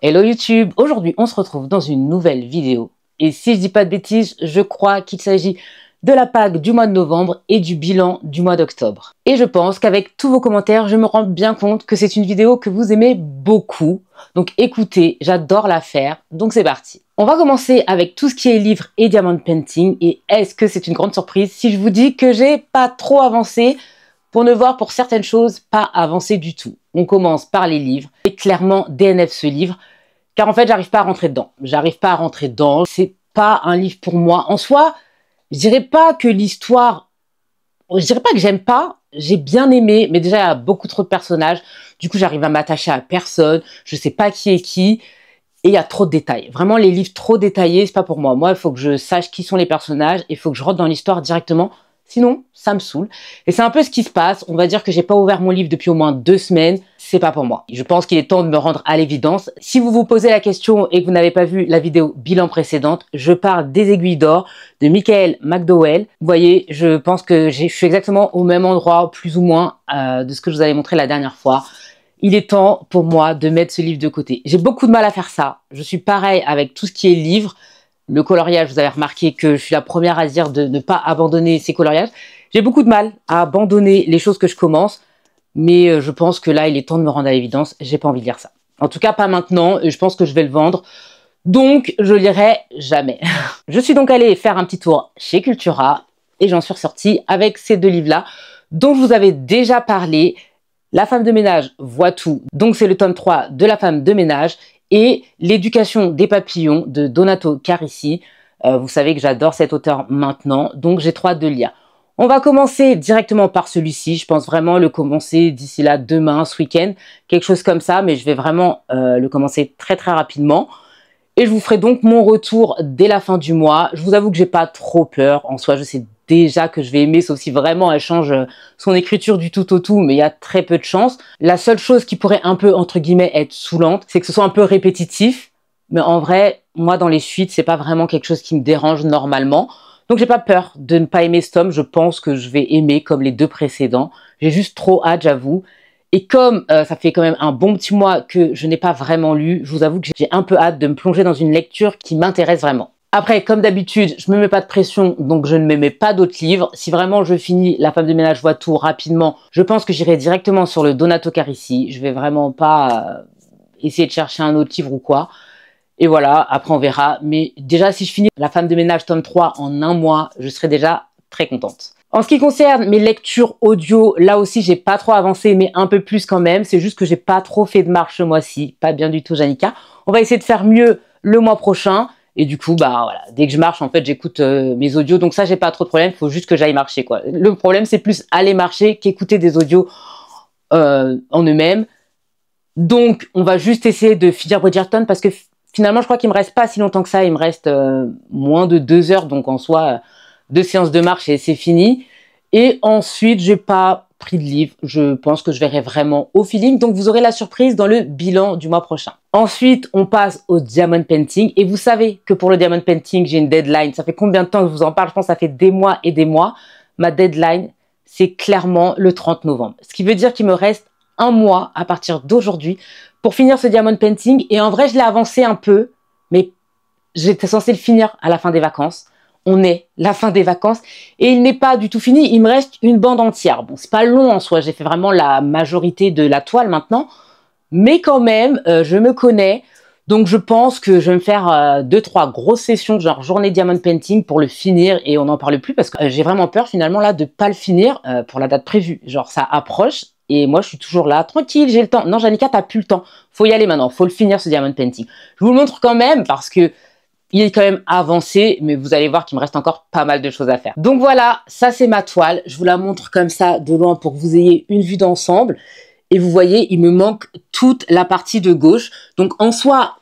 Hello YouTube, aujourd'hui on se retrouve dans une nouvelle vidéo. Et si je dis pas de bêtises, je crois qu'il s'agit de la Pâques du mois de novembre et du bilan du mois d'octobre. Et je pense qu'avec tous vos commentaires, je me rends bien compte que c'est une vidéo que vous aimez beaucoup. Donc écoutez, j'adore la faire, donc c'est parti. On va commencer avec tout ce qui est livre et diamond painting. Et est-ce que c'est une grande surprise si je vous dis que j'ai pas trop avancé, pour ne voir pour certaines choses pas avancé du tout. On commence par les livres. Et clairement, DNF ce livre. Car en fait, j'arrive pas à rentrer dedans. J'arrive pas à rentrer dedans. C'est pas un livre pour moi. En soi, je dirais pas que l'histoire... Je dirais pas que j'aime pas. J'ai bien aimé. Mais déjà, il y a beaucoup trop de personnages. Du coup, j'arrive à m'attacher à personne. Je sais pas qui est qui. Et il y a trop de détails. Vraiment, les livres trop détaillés, c'est pas pour moi. Moi, il faut que je sache qui sont les personnages. Il faut que je rentre dans l'histoire directement. Sinon, ça me saoule. Et c'est un peu ce qui se passe. On va dire que j'ai pas ouvert mon livre depuis au moins 2 semaines. C'est pas pour moi. Je pense qu'il est temps de me rendre à l'évidence. Si vous vous posez la question et que vous n'avez pas vu la vidéo bilan précédente, je parle des aiguilles d'or de Michael McDowell. Vous voyez, je pense que je suis exactement au même endroit, plus ou moins, de ce que je vous avais montré la dernière fois. Il est temps pour moi de mettre ce livre de côté. J'ai beaucoup de mal à faire ça. Je suis pareil avec tout ce qui est livre. Le coloriage, vous avez remarqué que je suis la première à dire de ne pas abandonner ces coloriages. J'ai beaucoup de mal à abandonner les choses que je commence, mais je pense que là, il est temps de me rendre à l'évidence. J'ai pas envie de lire ça. En tout cas, pas maintenant, et je pense que je vais le vendre. Donc, je lirai jamais. Je suis donc allée faire un petit tour chez Cultura, et j'en suis ressortie avec ces 2 livres-là, dont je vous avais déjà parlé. La femme de ménage voit tout. Donc, c'est le tome 3 de La femme de ménage. Et l'éducation des papillons de Donato Carrisi. Vous savez que j'adore cet auteur maintenant, donc j'ai trop hâte de le lire. On va commencer directement par celui-ci. Je pense vraiment le commencer d'ici là demain, ce week-end, quelque chose comme ça, mais je vais vraiment le commencer très très rapidement. Et je vous ferai donc mon retour dès la fin du mois. Je vous avoue que j'ai pas trop peur. En soi, je sais déjà que je vais aimer, sauf si vraiment elle change son écriture du tout au tout, mais il y a très peu de chance. La seule chose qui pourrait un peu, entre guillemets, être saoulante, c'est que ce soit un peu répétitif. Mais en vrai, moi, dans les suites, c'est pas vraiment quelque chose qui me dérange normalement. Donc, j'ai pas peur de ne pas aimer ce tome. Je pense que je vais aimer comme les 2 précédents. J'ai juste trop hâte, j'avoue. Et comme ça fait quand même un bon petit mois que je n'ai pas vraiment lu, je vous avoue que j'ai un peu hâte de me plonger dans une lecture qui m'intéresse vraiment. Après, comme d'habitude, je me mets pas de pression, donc je ne me mets pas d'autres livres. Si vraiment je finis La femme de ménage voit tout rapidement, je pense que j'irai directement sur le Donato Carrisi. Je vais vraiment pas essayer de chercher un autre livre ou quoi. Et voilà, après on verra. Mais déjà, si je finis La femme de ménage tome 3 en 1 mois, je serai déjà très contente. En ce qui concerne mes lectures audio, là aussi, j'ai pas trop avancé, mais un peu plus quand même. C'est juste que j'ai pas trop fait de marche ce mois-ci. Pas bien du tout, Janika. On va essayer de faire mieux le mois prochain. Et du coup, bah voilà, dès que je marche, en fait, j'écoute mes audios. Donc ça, j'ai pas trop de problème. Il faut juste que j'aille marcher, quoi. Le problème, c'est plus aller marcher qu'écouter des audios en eux-mêmes. Donc, on va juste essayer de finir Bridgerton parce que finalement, je crois qu'il me reste pas si longtemps que ça. Il me reste moins de 2 heures. Donc, en soi, 2 séances de marche et c'est fini. Et ensuite, j'ai pas pris de livre. Je pense que je verrai vraiment au feeling. Donc, vous aurez la surprise dans le bilan du mois prochain. Ensuite, on passe au diamond painting. Et vous savez que pour le diamond painting, j'ai une deadline. Ça fait combien de temps que je vous en parle? Je pense que ça fait des mois et des mois. Ma deadline, c'est clairement le 30 novembre. Ce qui veut dire qu'il me reste 1 mois à partir d'aujourd'hui pour finir ce diamond painting. Et en vrai, je l'ai avancé un peu, mais j'étais censée le finir à la fin des vacances. On est la fin des vacances et il n'est pas du tout fini. Il me reste une bande entière. Bon, c'est pas long en soi. J'ai fait vraiment la majorité de la toile maintenant. Mais quand même, je me connais. Donc, je pense que je vais me faire 2-3 grosses sessions, genre journée diamond painting pour le finir et on n'en parle plus parce que j'ai vraiment peur finalement là de pas le finir pour la date prévue. Genre, ça approche et moi, je suis toujours là, tranquille, j'ai le temps. Non, Janika, t'as plus le temps. Faut y aller maintenant. Faut le finir ce diamond painting. Je vous le montre quand même parce que il est quand même avancé, mais vous allez voir qu'il me reste encore pas mal de choses à faire. Donc voilà, ça c'est ma toile. Je vous la montre comme ça de loin pour que vous ayez une vue d'ensemble. Et vous voyez, il me manque toute la partie de gauche. Donc en soi,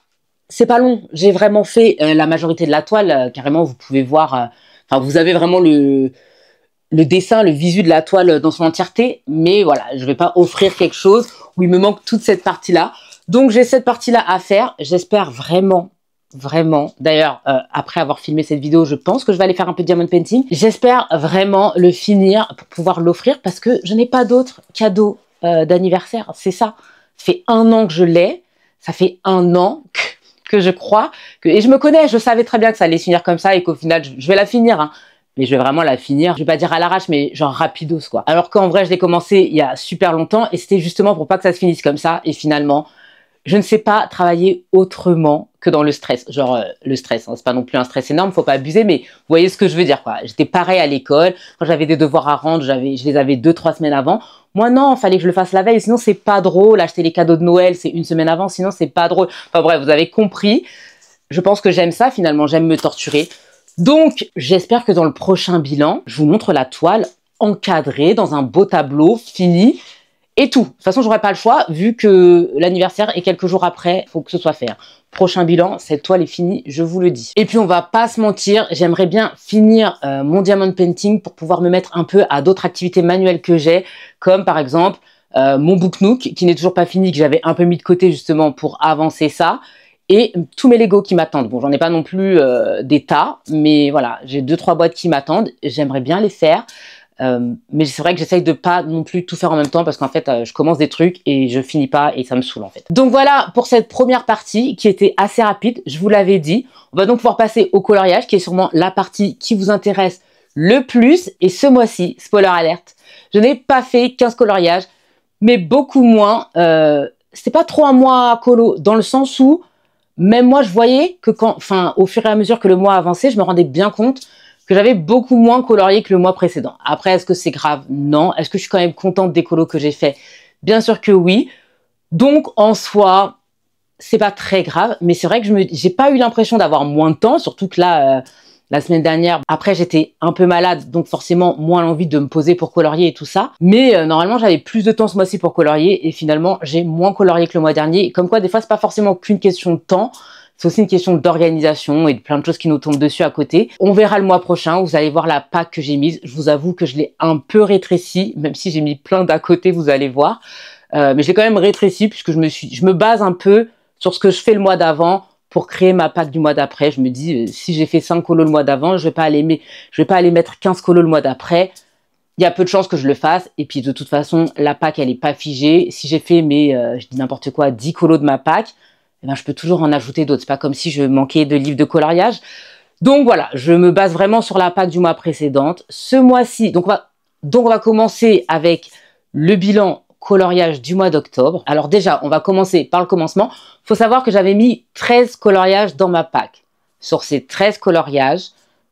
c'est pas long. J'ai vraiment fait la majorité de la toile. Carrément, vous pouvez voir... Enfin, vous avez vraiment le dessin, le visu de la toile dans son entièreté. Mais voilà, je vais pas offrir quelque chose où il me manque toute cette partie-là. Donc j'ai cette partie-là à faire. J'espère vraiment... D'ailleurs, après avoir filmé cette vidéo, je pense que je vais aller faire un peu de diamond painting. J'espère vraiment le finir pour pouvoir l'offrir parce que je n'ai pas d'autres cadeaux d'anniversaire. C'est ça. Ça fait 1 an que je l'ai. ça fait 1 an que je crois que, et je me connais, je savais très bien que ça allait se finir comme ça et qu'au final, je vais la finir, hein. Mais je vais vraiment la finir, je vais pas dire à l'arrache, mais genre rapidos, quoi. Alors qu'en vrai, je l'ai commencé il y a super longtemps et c'était justement pour pas que ça se finisse comme ça. Et finalement, je ne sais pas travailler autrement que dans le stress. Genre, le stress, hein, c'est pas non plus un stress énorme, faut pas abuser, mais vous voyez ce que je veux dire, quoi. J'étais pareil à l'école, quand j'avais des devoirs à rendre, je les avais 2-3 semaines avant. Moi, non, fallait que je le fasse la veille, sinon c'est pas drôle. Acheter les cadeaux de Noël, c'est 1 semaine avant, sinon c'est pas drôle. Enfin bref, vous avez compris. Je pense que j'aime ça, finalement, j'aime me torturer. Donc, j'espère que dans le prochain bilan, je vous montre la toile encadrée dans un beau tableau, fini, et tout. De toute façon, j'aurais pas le choix, vu que l'anniversaire est quelques jours après, il faut que ce soit fait. Prochain bilan, cette toile est finie, je vous le dis. Et puis, on va pas se mentir, j'aimerais bien finir mon diamond painting pour pouvoir me mettre un peu à d'autres activités manuelles que j'ai, comme par exemple mon book nook, qui n'est toujours pas fini, que j'avais un peu mis de côté justement pour avancer ça. Et tous mes Lego qui m'attendent. Bon, j'en ai pas non plus des tas, mais voilà, j'ai 2-3 boîtes qui m'attendent. J'aimerais bien les faire, mais c'est vrai que j'essaye de pas non plus tout faire en même temps parce qu'en fait, je commence des trucs et je finis pas et ça me saoule en fait. Donc voilà pour cette première partie qui était assez rapide, je vous l'avais dit. On va donc pouvoir passer au coloriage qui est sûrement la partie qui vous intéresse le plus. Et ce mois-ci, spoiler alerte, je n'ai pas fait 15 coloriages, mais beaucoup moins. C'était pas trop un mois colo dans le sens où même moi, je voyais que au fur et à mesure que le mois avançait, je me rendais bien compte que j'avais beaucoup moins colorié que le mois précédent. Après, est-ce que c'est grave? Non. Est-ce que je suis quand même contente des colos que j'ai fait? Bien sûr que oui. Donc, en soi, c'est pas très grave. Mais c'est vrai que j'ai pas eu l'impression d'avoir moins de temps, surtout que là, la semaine dernière, après j'étais un peu malade, donc forcément moins l'envie de me poser pour colorier et tout ça. Mais normalement j'avais plus de temps ce mois-ci pour colorier et finalement j'ai moins colorié que le mois dernier. Comme quoi des fois c'est pas forcément qu'une question de temps, c'est aussi une question d'organisation et de plein de choses qui nous tombent dessus à côté. On verra le mois prochain, vous allez voir la pack que j'ai mise. Je vous avoue que je l'ai un peu rétrécie, même si j'ai mis plein d'à côté, vous allez voir. Mais je l'ai quand même rétrécie puisque je me base un peu sur ce que je fais le mois d'avant pour créer ma pack du mois d'après. Je me dis, si j'ai fait 5 colos le mois d'avant, je vais pas aller mettre 15 colos le mois d'après. Il y a peu de chances que je le fasse. Et puis, de toute façon, la pack, elle est pas figée. Si j'ai fait je dis n'importe quoi, 10 colos de ma pack, eh ben, je peux toujours en ajouter d'autres. C'est pas comme si je manquais de livres de coloriage. Donc, voilà, je me base vraiment sur la pack du mois précédente. Ce mois-ci, donc on va commencer avec le bilan coloriage du mois d'octobre. Alors déjà, on va commencer par le commencement. Faut savoir que j'avais mis 13 coloriages dans ma pack. Sur ces 13 coloriages,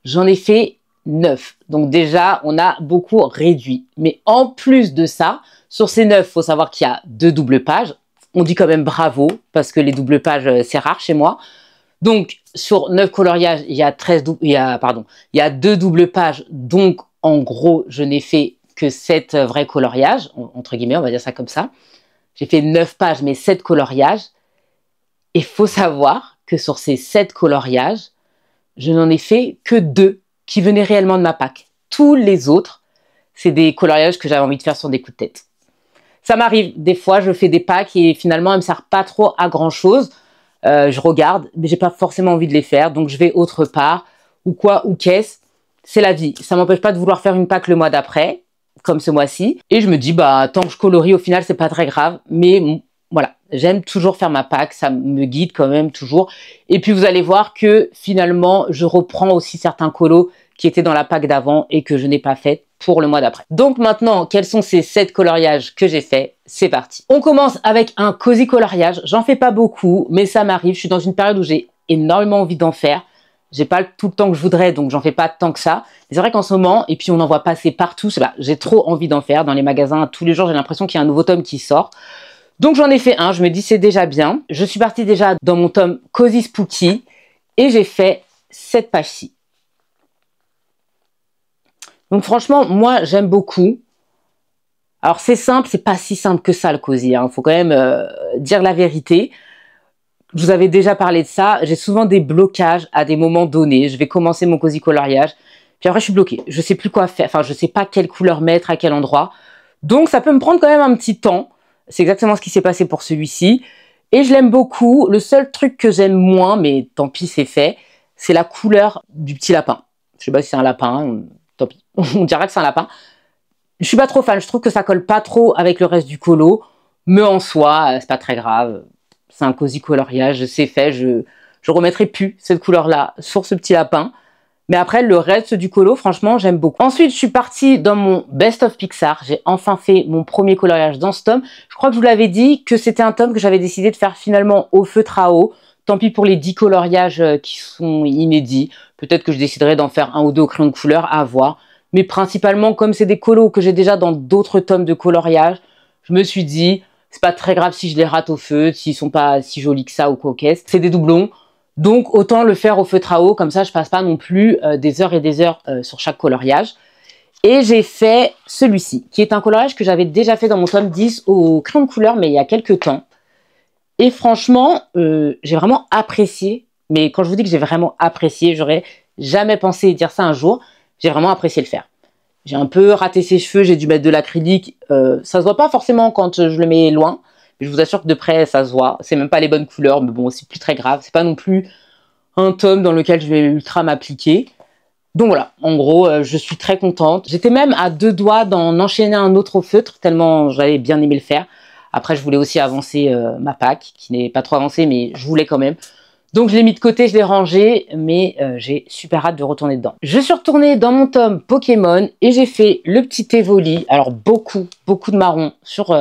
j'en ai fait 9. Donc déjà, on a beaucoup réduit. Mais en plus de ça, sur ces 9, faut savoir qu'il y a 2 doubles pages. On dit quand même bravo, parce que les doubles pages, c'est rare chez moi. Donc, sur 9 coloriages, il y a 2 doubles pages. Donc, en gros, je n'ai fait que 7 vrais coloriages, entre guillemets, on va dire ça comme ça. J'ai fait 9 pages, mais 7 coloriages. Et il faut savoir que sur ces 7 coloriages, je n'en ai fait que 2 qui venaient réellement de ma pack. Tous les autres, c'est des coloriages que j'avais envie de faire sur des coups de tête. Ça m'arrive, des fois, je fais des packs et finalement, elles ne me servent pas trop à grand-chose. Je regarde, mais j'ai pas forcément envie de les faire, donc je vais autre part, ou quoi, ou qu'est-ce. C'est la vie. Ça m'empêche pas de vouloir faire une pack le mois d'après, comme ce mois-ci. Et je me dis, bah, tant que je colorie, au final, c'est pas très grave. Mais voilà, j'aime toujours faire ma pack, ça me guide quand même toujours. Et puis, vous allez voir que finalement, je reprends aussi certains colos qui étaient dans la pack d'avant et que je n'ai pas fait pour le mois d'après. Donc maintenant, quels sont ces 7 coloriages que j'ai fait? C'est parti. On commence avec un cosy coloriage. J'en fais pas beaucoup, mais ça m'arrive. Je suis dans une période où j'ai énormément envie d'en faire. J'ai pas tout le temps que je voudrais, donc j'en fais pas tant que ça. C'est vrai qu'en ce moment, et puis on en voit passer partout, j'ai trop envie d'en faire. Dans les magasins, tous les jours, j'ai l'impression qu'il y a un nouveau tome qui sort. Donc j'en ai fait un, je me dis c'est déjà bien. Je suis partie déjà dans mon tome Cozy Spooky et j'ai fait cette page-ci. Donc franchement, moi j'aime beaucoup. Alors c'est simple, c'est pas si simple que ça le cosy, hein. Faut quand même dire la vérité. Je vous avais déjà parlé de ça. J'ai souvent des blocages à des moments donnés. Je vais commencer mon cosy coloriage, puis après je suis bloquée. Je sais plus quoi faire. Enfin, je sais pas quelle couleur mettre, à quel endroit. Donc ça peut me prendre quand même un petit temps. C'est exactement ce qui s'est passé pour celui-ci. Et je l'aime beaucoup. Le seul truc que j'aime moins, mais tant pis, c'est fait, c'est la couleur du petit lapin. Je sais pas si c'est un lapin, tant pis. On dirait que c'est un lapin. Je suis pas trop fan. Je trouve que ça colle pas trop avec le reste du colo. Mais en soi, c'est pas très grave. c'est un cosy coloriage, c'est fait, je remettrai plus cette couleur-là sur ce petit lapin. Mais après, le reste du colo, franchement, j'aime beaucoup. Ensuite, je suis partie dans mon Best of Pixar. J'ai enfin fait mon premier coloriage dans ce tome. Je crois que je vous l'avais dit que c'était un tome que j'avais décidé de faire finalement au feutre à eau. Tant pis pour les 10 coloriages qui sont inédits. Peut-être que je déciderai d'en faire un ou deux au crayon de couleur, à voir. Mais principalement, comme c'est des colos que j'ai déjà dans d'autres tomes de coloriage, je me suis dit, c'est pas très grave si je les rate au feutre, s'ils sont pas si jolis que ça ou quoi qu'est-ce. C'est des doublons. Donc, autant le faire au feutre à eau, comme ça, je passe pas non plus des heures et des heures sur chaque coloriage. Et j'ai fait celui-ci, qui est un coloriage que j'avais déjà fait dans mon tome 10 au crayon de couleur, mais il y a quelques temps. Et franchement, j'ai vraiment apprécié. Mais quand je vous dis que j'ai vraiment apprécié, j'aurais jamais pensé dire ça un jour. J'ai vraiment apprécié le faire. J'ai un peu raté ses cheveux, j'ai dû mettre de l'acrylique. Ça se voit pas forcément quand je le mets loin. Je vous assure que de près, ça se voit. C'est même pas les bonnes couleurs, mais bon, c'est plus très grave. C'est pas non plus un tome dans lequel je vais ultra m'appliquer. Donc voilà, en gros, je suis très contente. J'étais même à deux doigts d'en enchaîner un autre au feutre, tellement j'avais bien aimé le faire. Après, je voulais aussi avancer ma pack, qui n'est pas trop avancée, mais je voulais quand même. Donc je l'ai mis de côté, je l'ai rangé, mais j'ai super hâte de retourner dedans. Je suis retournée dans mon tome Pokémon et j'ai fait le petit Evoli. Alors beaucoup de marron sur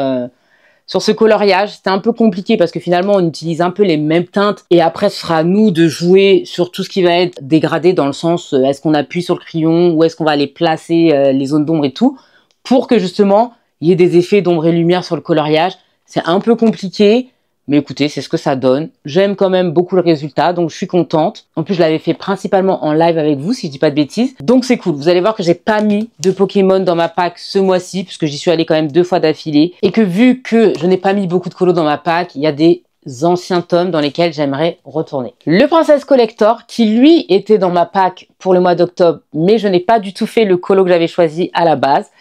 ce coloriage. C'était un peu compliqué parce que finalement, on utilise un peu les mêmes teintes. Et après, ce sera à nous de jouer sur tout ce qui va être dégradé dans le sens, est-ce qu'on appuie sur le crayon ou est-ce qu'on va aller placer les zones d'ombre et tout, pour que justement, il y ait des effets d'ombre et lumière sur le coloriage. C'est un peu compliqué, mais écoutez, c'est ce que ça donne. J'aime quand même beaucoup le résultat, donc je suis contente. En plus, je l'avais fait principalement en live avec vous, si je dis pas de bêtises. Donc c'est cool. Vous allez voir que j'ai pas mis de Pokémon dans ma pack ce mois-ci, puisque j'y suis allée quand même 2 fois d'affilée. Et que vu que je n'ai pas mis beaucoup de colos dans ma pack, il y a des anciens tomes dans lesquels j'aimerais retourner. Le Princess Collector, qui lui était dans ma pack pour le mois d'octobre, mais je n'ai pas du tout fait le colo que j'avais choisi à la base.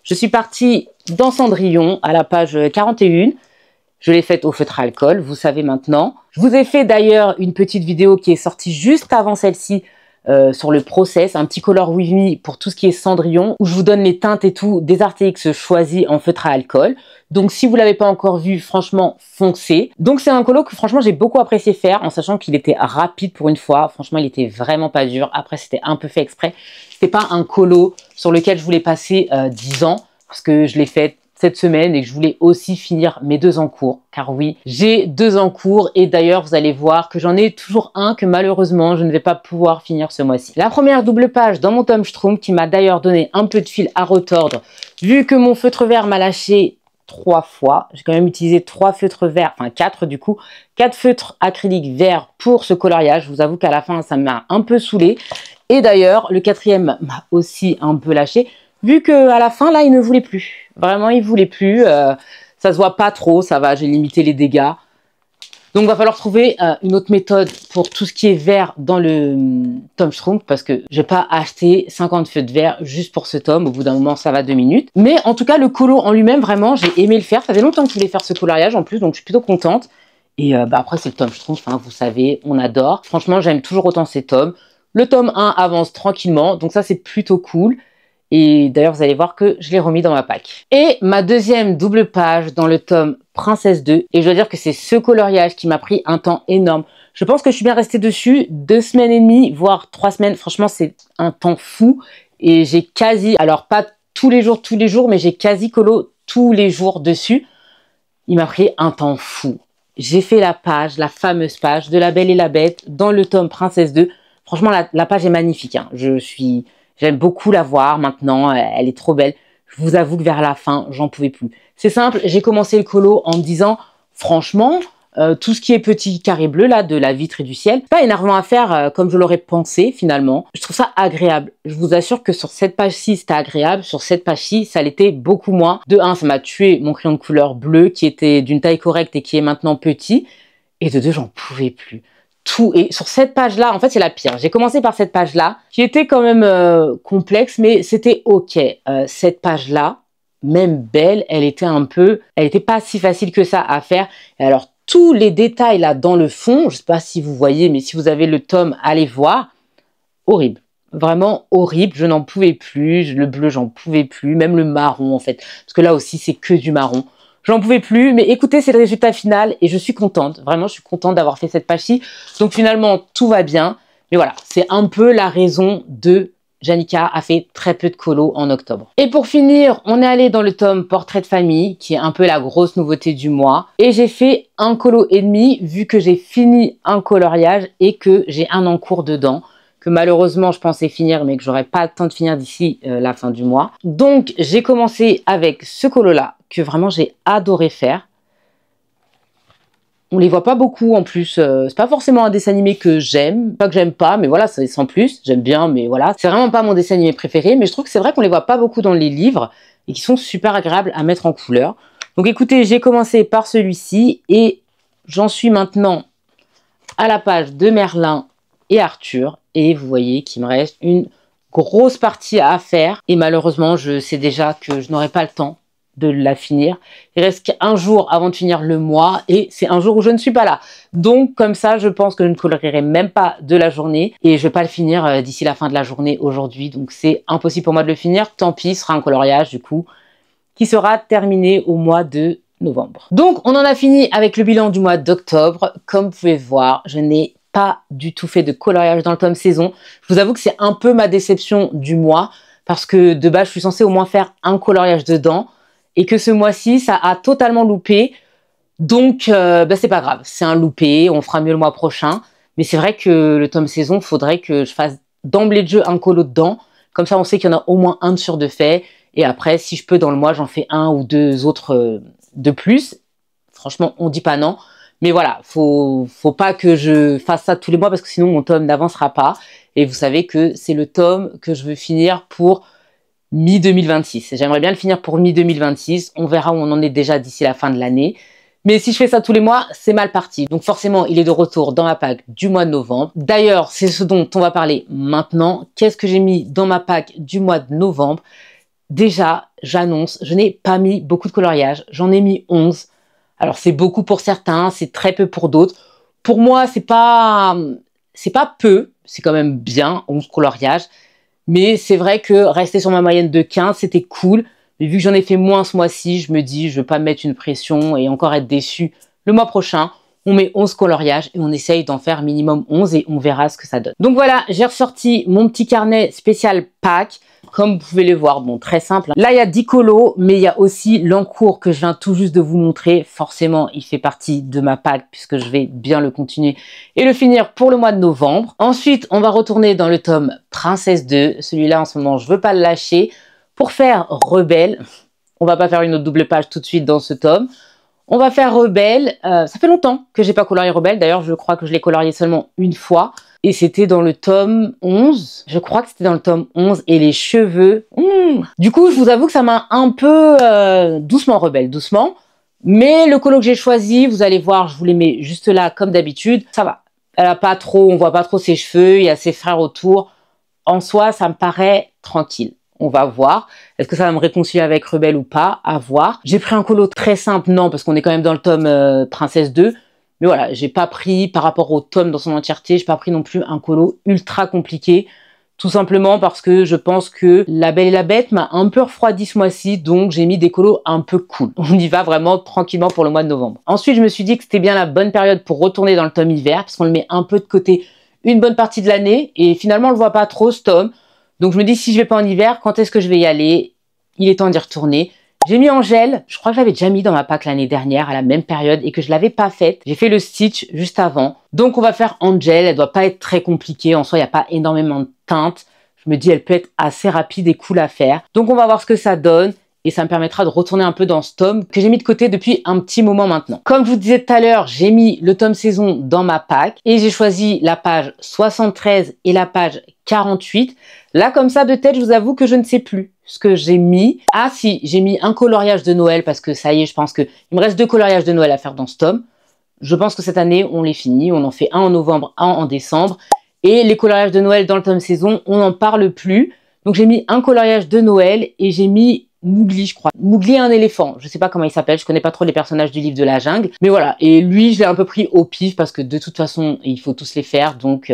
Je suis partie dans Cendrillon à la page 41. Je l'ai faite au feutre à alcool, vous savez maintenant. Je vous ai fait d'ailleurs une petite vidéo qui est sortie juste avant celle-ci sur le process, un petit color with me pour tout ce qui est Cendrillon, où je vous donne les teintes et tout des RTX choisis en feutre à alcool. Donc si vous l'avez pas encore vu, franchement, foncez. Donc c'est un colo que franchement j'ai beaucoup apprécié faire, en sachant qu'il était rapide pour une fois. Franchement, il était vraiment pas dur. Après, c'était un peu fait exprès. C'était pas un colo sur lequel je voulais passer 10 ans, parce que je l'ai fait cette semaine et que je voulais aussi finir mes 2 en cours. Car oui, j'ai 2 en cours et d'ailleurs, vous allez voir que j'en ai toujours un que malheureusement, je ne vais pas pouvoir finir ce mois-ci. La première double page dans mon tome Schtroumpf qui m'a d'ailleurs donné un peu de fil à retordre, vu que mon feutre vert m'a lâché 3 fois. J'ai quand même utilisé 3 feutres verts, enfin 4 du coup, 4 feutres acryliques verts pour ce coloriage. Je vous avoue qu'à la fin, ça m'a un peu saoulé. Et d'ailleurs, le 4e m'a aussi un peu lâché. Vu qu'à la fin, là, il ne voulait plus. Vraiment, il voulait plus. Ça se voit pas trop, ça va, j'ai limité les dégâts. Donc, il va falloir trouver une autre méthode pour tout ce qui est vert dans le tome Schtroumpf, parce que je vais pas acheter 50 feutres verts juste pour ce tome. Au bout d'un moment, ça va 2 minutes. Mais en tout cas, le colo en lui-même, vraiment, j'ai aimé le faire. Ça fait longtemps que je voulais faire ce coloriage en plus, donc je suis plutôt contente. Et après, c'est le tome Schtroumpf, hein, vous savez, on adore. Franchement, j'aime toujours autant ces tomes. Le tome 1 avance tranquillement, donc ça, c'est plutôt cool. Et d'ailleurs, vous allez voir que je l'ai remis dans ma pack. Et ma deuxième double page dans le tome Princesse 2. Et je dois dire que c'est ce coloriage qui m'a pris un temps énorme. Je pense que je suis bien restée dessus 2 semaines et demie, voire 3 semaines. Franchement, c'est un temps fou. Et j'ai quasi, alors pas tous les jours, mais j'ai quasi colo tous les jours dessus. Il m'a pris un temps fou. J'ai fait la page, la fameuse page de La Belle et la Bête dans le tome Princesse 2. Franchement, la page est magnifique, hein. J'aime beaucoup la voir maintenant, elle est trop belle. Je vous avoue que vers la fin, j'en pouvais plus. C'est simple, j'ai commencé le colo en me disant, franchement, tout ce qui est petit carré bleu là, de la vitre et du ciel, pas énervant à faire comme je l'aurais pensé finalement. Je trouve ça agréable. Je vous assure que sur cette page-ci, c'était agréable. Sur cette page-ci, ça l'était beaucoup moins. De 1, ça m'a tué mon crayon de couleur bleu qui était d'une taille correcte et qui est maintenant petit. Et de 2, j'en pouvais plus. Tout. Et sur cette page-là, en fait, c'est la pire. J'ai commencé par cette page-là, qui était quand même complexe, mais c'était ok. Cette page-là, même belle, elle était pas si facile que ça à faire. Et alors, tous les détails là dans le fond, je sais pas si vous voyez, mais si vous avez le tome, allez voir. Horrible. Vraiment horrible. Je n'en pouvais plus. Le bleu, j'en pouvais plus. Même le marron, en fait. Parce que là aussi, c'est que du marron. J'en pouvais plus, mais écoutez, c'est le résultat final et je suis contente. Vraiment, je suis contente d'avoir fait cette page-ci. Donc finalement, tout va bien. Mais voilà, c'est un peu la raison de Janica a fait très peu de colos en octobre. Et pour finir, on est allé dans le tome Portrait de famille, qui est un peu la grosse nouveauté du mois. Et j'ai fait un colo et demi, vu que j'ai fini un coloriage et que j'ai un en cours dedans, que malheureusement je pensais finir, mais que j'aurais pas le temps de finir d'ici la fin du mois. Donc j'ai commencé avec ce colo-là, que vraiment j'ai adoré faire. On les voit pas beaucoup en plus, c'est pas forcément un dessin animé que j'aime, pas que j'aime pas, mais voilà, c'est sans plus, j'aime bien, mais voilà, c'est vraiment pas mon dessin animé préféré, mais je trouve que c'est vrai qu'on les voit pas beaucoup dans les livres, et qui sont super agréables à mettre en couleur. Donc écoutez, j'ai commencé par celui-ci, et j'en suis maintenant à la page de Merlin et Arthur, et vous voyez qu'il me reste une grosse partie à faire, et malheureusement, je sais déjà que je n'aurai pas le temps de la finir. Il reste qu'un jour avant de finir le mois et c'est un jour où je ne suis pas là. Donc comme ça, je pense que je ne colorierai même pas de la journée et je vais pas le finir d'ici la fin de la journée aujourd'hui. Donc c'est impossible pour moi de le finir. Tant pis, ce sera un coloriage du coup qui sera terminé au mois de novembre. Donc on en a fini avec le bilan du mois d'octobre. Comme vous pouvez voir, je n'ai pas du tout fait de coloriage dans le tome saison. Je vous avoue que c'est un peu ma déception du mois parce que de base, je suis censée au moins faire un coloriage dedans. Et que ce mois-ci, ça a totalement loupé. Donc, c'est pas grave. C'est un loupé. On fera mieux le mois prochain. Mais c'est vrai que le tome saison, il faudrait que je fasse d'emblée de jeu un colo dedans. Comme ça, on sait qu'il y en a au moins un de sûr de fait. Et après, si je peux, dans le mois, j'en fais un ou deux autres de plus. Franchement, on dit pas non. Mais voilà, faut pas que je fasse ça tous les mois parce que sinon, mon tome n'avancera pas. Et vous savez que c'est le tome que je veux finir pour mi-2026. J'aimerais bien le finir pour mi-2026. On verra où on en est déjà d'ici la fin de l'année. Mais si je fais ça tous les mois, c'est mal parti. Donc forcément, il est de retour dans ma pack du mois de novembre. D'ailleurs, c'est ce dont on va parler maintenant. Qu'est-ce que j'ai mis dans ma pack du mois de novembre? Déjà, j'annonce, je n'ai pas mis beaucoup de coloriage. J'en ai mis 11. Alors c'est beaucoup pour certains, c'est très peu pour d'autres. Pour moi, c'est pas peu. C'est quand même bien, 11 coloriages. Mais c'est vrai que rester sur ma moyenne de 15, c'était cool. Mais vu que j'en ai fait moins ce mois-ci, je me dis, je ne veux pas me mettre une pression et encore être déçu. Le mois prochain, on met 11 coloriages et on essaye d'en faire minimum 11 et on verra ce que ça donne. Donc voilà, j'ai ressorti mon petit carnet spécial pack. Comme vous pouvez le voir, bon, très simple. Là, il y a 10 colos, mais il y a aussi l'encours que je viens tout juste de vous montrer. Forcément, il fait partie de ma pack puisque je vais bien le continuer et le finir pour le mois de novembre. Ensuite, on va retourner dans le tome Princesse 2. Celui-là, en ce moment, je veux pas le lâcher. Pour faire Rebelle, on va pas faire une autre double page tout de suite dans ce tome. On va faire Rebelle. Ça fait longtemps que j'ai pas colorié Rebelle. D'ailleurs, je crois que je l'ai colorié seulement une fois. Et c'était dans le tome 11. Je crois que c'était dans le tome 11. Et les cheveux... Du coup, je vous avoue que ça m'a un peu... doucement Rebelle, doucement. Mais le colo que j'ai choisi, vous allez voir, je vous les mets juste là comme d'habitude. Ça va. Elle a pas trop... On voit pas trop ses cheveux. Il y a ses frères autour. En soi, ça me paraît tranquille. On va voir. Est-ce que ça va me réconcilier avec Rebelle ou pas? À voir. J'ai pris un colo très simple. Non, parce qu'on est quand même dans le tome Princesse 2. Mais voilà, j'ai pas pris, par rapport au tome dans son entièreté, j'ai pas pris non plus un colo ultra compliqué. Tout simplement parce que je pense que La Belle et la Bête m'a un peu refroidi ce mois-ci, donc j'ai mis des colos un peu cool. On y va vraiment tranquillement pour le mois de novembre. Ensuite, je me suis dit que c'était bien la bonne période pour retourner dans le tome hiver, parce qu'on le met un peu de côté une bonne partie de l'année, et finalement, on le voit pas trop, ce tome. Donc je me dis, si je vais pas en hiver, quand est-ce que je vais y aller? Il est temps d'y retourner. J'ai mis Angèle, je crois que je l'avais déjà mis dans ma pack l'année dernière à la même période et que je l'avais pas faite. J'ai fait le stitch juste avant. Donc on va faire Angèle, elle doit pas être très compliquée. En soi, il n'y a pas énormément de teintes. Je me dis, elle peut être assez rapide et cool à faire. Donc on va voir ce que ça donne et ça me permettra de retourner un peu dans ce tome que j'ai mis de côté depuis un petit moment maintenant. Comme je vous disais tout à l'heure, j'ai mis le tome saison dans ma pack et j'ai choisi la page 73 et la page 48. Là, comme ça, de tête, je vous avoue que je ne sais plus ce que j'ai mis. Ah si, j'ai mis un coloriage de Noël parce que ça y est, je pense que il me reste 2 coloriages de Noël à faire dans ce tome. Je pense que cette année, on les finit. On en fait un en novembre, un en décembre. Et les coloriages de Noël dans le tome saison, on n'en parle plus. Donc j'ai mis un coloriage de Noël et j'ai mis Mowgli, je crois. Mowgli, un éléphant. Je sais pas comment il s'appelle. Je connais pas trop les personnages du livre de la jungle. Mais voilà. Et lui, je l'ai un peu pris au pif parce que de toute façon, il faut tous les faire. Donc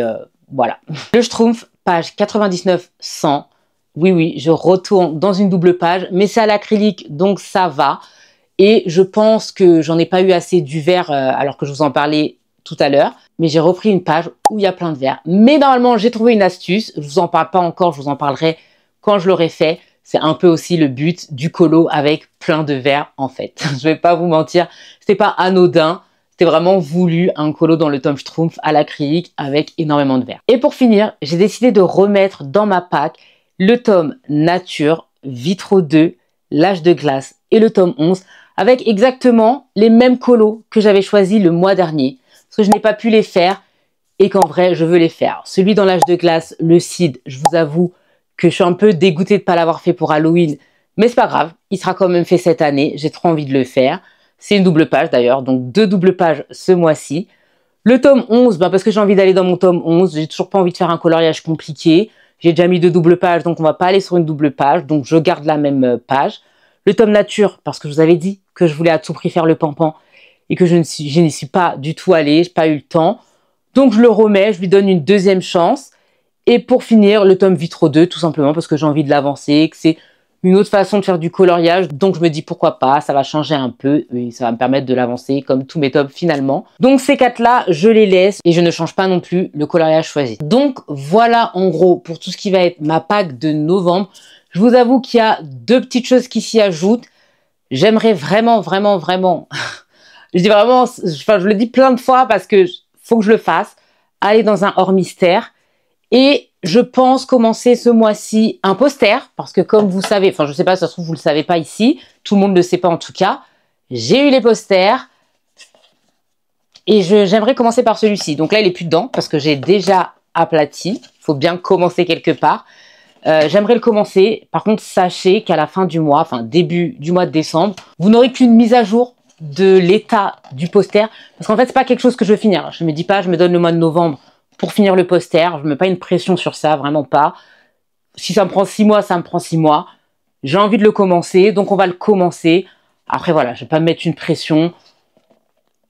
voilà. Le Schtroumpf, page 99-100. Oui, je retourne dans une double page, mais c'est à l'acrylique, donc ça va. Et je pense que j'en ai pas eu assez du vert alors que je vous en parlais tout à l'heure. Mais j'ai repris une page où il y a plein de vert. Mais normalement, j'ai trouvé une astuce. Je vous en parle pas encore, je vous en parlerai quand je l'aurai fait. C'est un peu aussi le but du colo avec plein de vert en fait. Je vais pas vous mentir, c'était pas anodin. C'était vraiment voulu, un colo dans le Tom Schtroumpf à l'acrylique avec énormément de vert. Et pour finir, j'ai décidé de remettre dans ma pack le tome Nature, Vitro 2, L'âge de glace et le tome 11 avec exactement les mêmes colos que j'avais choisis le mois dernier. Parce que je n'ai pas pu les faire et qu'en vrai, je veux les faire. Celui dans l'âge de glace, le Cid, je vous avoue que je suis un peu dégoûtée de ne pas l'avoir fait pour Halloween. Mais c'est pas grave, il sera quand même fait cette année. J'ai trop envie de le faire. C'est une double page d'ailleurs, donc 2 doubles pages ce mois-ci. Le tome 11, parce que j'ai envie d'aller dans mon tome 11. J'ai toujours pas envie de faire un coloriage compliqué. J'ai déjà mis 2 doubles pages, donc on va pas aller sur une double page. Donc je garde la même page. Le tome Nature, parce que je vous avais dit que je voulais à tout prix faire le pampan et que je n'y suis pas du tout allée, j'ai pas eu le temps. Donc je le remets, je lui donne une deuxième chance. Et pour finir, le tome Vitro 2, tout simplement parce que j'ai envie de l'avancer, que c'est une autre façon de faire du coloriage. Donc je me dis pourquoi pas, ça va changer un peu et ça va me permettre de l'avancer comme tous mes tomes finalement. Donc ces 4-là, je les laisse et je ne change pas non plus le coloriage choisi. Donc voilà en gros pour tout ce qui va être ma pack de novembre. Je vous avoue qu'il y a 2 petites choses qui s'y ajoutent. J'aimerais vraiment, je dis vraiment, je le dis plein de fois parce que faut que je le fasse, aller dans un hors mystère. Et je pense commencer ce mois-ci un poster, parce que comme vous savez, enfin je sais pas, ça se trouve vous le savez pas ici, tout le monde ne le sait pas en tout cas, j'ai eu les posters et j'aimerais commencer par celui-ci. Donc là il est plus dedans parce que j'ai déjà aplati, il faut bien commencer quelque part. J'aimerais le commencer, par contre sachez qu'à la fin du mois, enfin début du mois de décembre, vous n'aurez qu'une mise à jour de l'état du poster, parce qu'en fait c'est pas quelque chose que je veux finir. Je me dis pas, je me donne le mois de novembre pour finir le poster, je ne mets pas une pression sur ça, vraiment pas. Si ça me prend 6 mois, ça me prend 6 mois. J'ai envie de le commencer, donc on va le commencer. Après voilà, je ne vais pas me mettre une pression.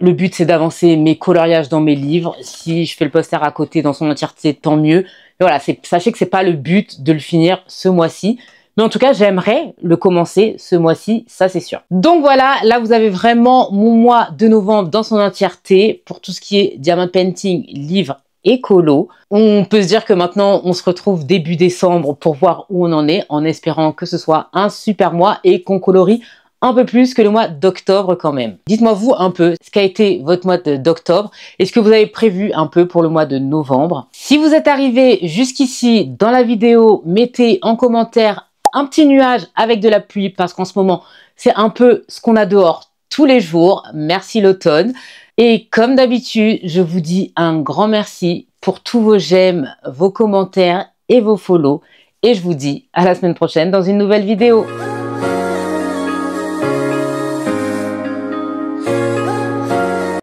Le but c'est d'avancer mes coloriages dans mes livres. Si je fais le poster à côté dans son entièreté, tant mieux. Mais voilà, sachez que c'est pas le but de le finir ce mois-ci. Mais en tout cas, j'aimerais le commencer ce mois-ci, ça c'est sûr. Donc voilà, là vous avez vraiment mon mois de novembre dans son entièreté pour tout ce qui est diamond painting, livre et colo. On peut se dire que maintenant on se retrouve début décembre pour voir où on en est, en espérant que ce soit un super mois et qu'on colorie un peu plus que le mois d'octobre quand même. Dites-moi vous un peu ce qu'a été votre mois d'octobre et ce que vous avez prévu un peu pour le mois de novembre. Si vous êtes arrivé jusqu'ici dans la vidéo, mettez en commentaire un petit nuage avec de la pluie parce qu'en ce moment c'est un peu ce qu'on a dehors tous les jours. Merci l'automne. Et comme d'habitude, je vous dis un grand merci pour tous vos j'aime, vos commentaires et vos follow. Et je vous dis à la semaine prochaine dans une nouvelle vidéo.